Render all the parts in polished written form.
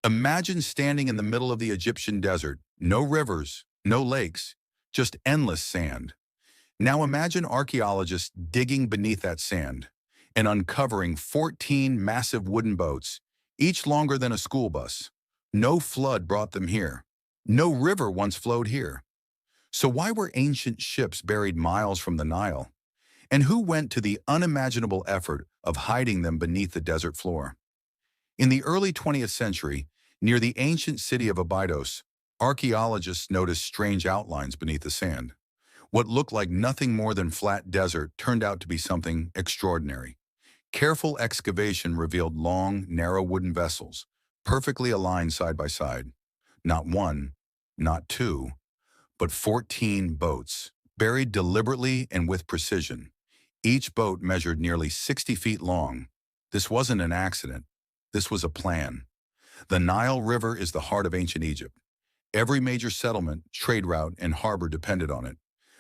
Imagine standing in the middle of the Egyptian desert, no rivers, no lakes, just endless sand. Now imagine archaeologists digging beneath that sand and uncovering 14 massive wooden boats, each longer than a school bus. No flood brought them here. No river once flowed here. So why were ancient ships buried miles from the Nile? And who went to the unimaginable effort of hiding them beneath the desert floor? In the early 20th century, near the ancient city of Abydos, archaeologists noticed strange outlines beneath the sand. What looked like nothing more than flat desert turned out to be something extraordinary. Careful excavation revealed long, narrow wooden vessels, perfectly aligned side by side. Not one, not two, but 14 boats, buried deliberately and with precision. Each boat measured nearly 60 feet long. This wasn't an accident. This was a plan. The Nile River is the heart of ancient Egypt. Every major settlement, trade route, and harbor depended on it.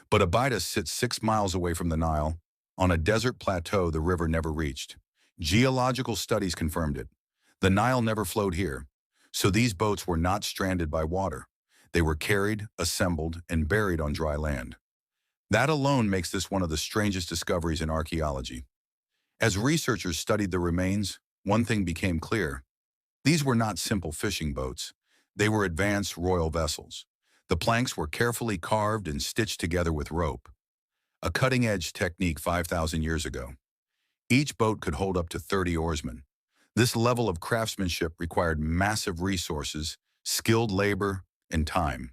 But Abydos sits 6 miles away from the Nile, on a desert plateau the river never reached. Geological studies confirmed it. The Nile never flowed here, so these boats were not stranded by water. They were carried, assembled, and buried on dry land. That alone makes this one of the strangest discoveries in archaeology. As researchers studied the remains, one thing became clear. These were not simple fishing boats. They were advanced royal vessels. The planks were carefully carved and stitched together with rope, a cutting-edge technique 5,000 years ago. Each boat could hold up to 30 oarsmen. This level of craftsmanship required massive resources, skilled labor, and time.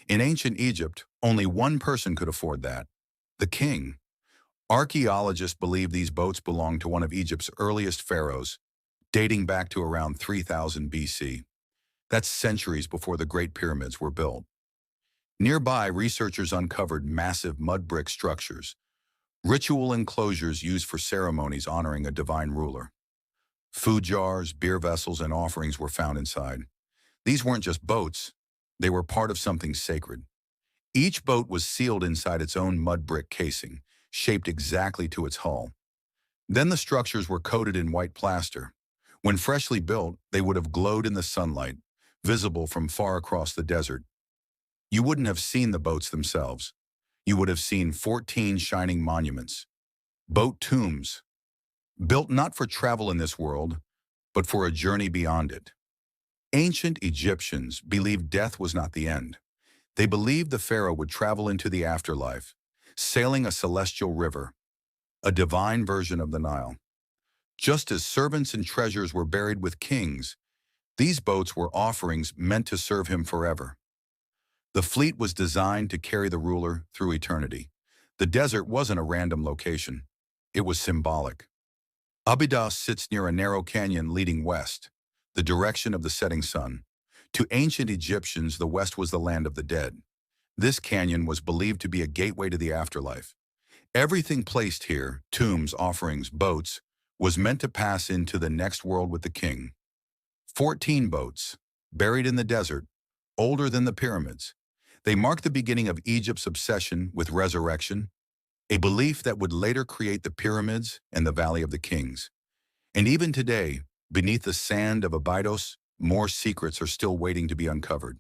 In ancient Egypt, only one person could afford that: the king. Archaeologists believe these boats belonged to one of Egypt's earliest pharaohs, dating back to around 3000 BC. That's centuries before the Great Pyramids were built. Nearby, researchers uncovered massive mud brick structures, ritual enclosures used for ceremonies honoring a divine ruler. Food jars, beer vessels, and offerings were found inside. These weren't just boats, they were part of something sacred. Each boat was sealed inside its own mud brick casing, shaped exactly to its hull. Then the structures were coated in white plaster. When freshly built, they would have glowed in the sunlight, visible from far across the desert. You wouldn't have seen the boats themselves. You would have seen 14 shining monuments, boat tombs, built not for travel in this world, but for a journey beyond it. Ancient Egyptians believed death was not the end. They believed the pharaoh would travel into the afterlife, sailing a celestial river, a divine version of the Nile. Just as servants and treasures were buried with kings, these boats were offerings meant to serve him forever. The fleet was designed to carry the ruler through eternity. The desert wasn't a random location. It was symbolic. Abydos sits near a narrow canyon leading west, the direction of the setting sun. To ancient Egyptians, the west was the land of the dead. This canyon was believed to be a gateway to the afterlife. Everything placed here, tombs, offerings, boats, was meant to pass into the next world with the king. 14 boats, buried in the desert, older than the pyramids. They mark the beginning of Egypt's obsession with resurrection, a belief that would later create the pyramids and the Valley of the Kings. And even today, beneath the sand of Abydos, more secrets are still waiting to be uncovered.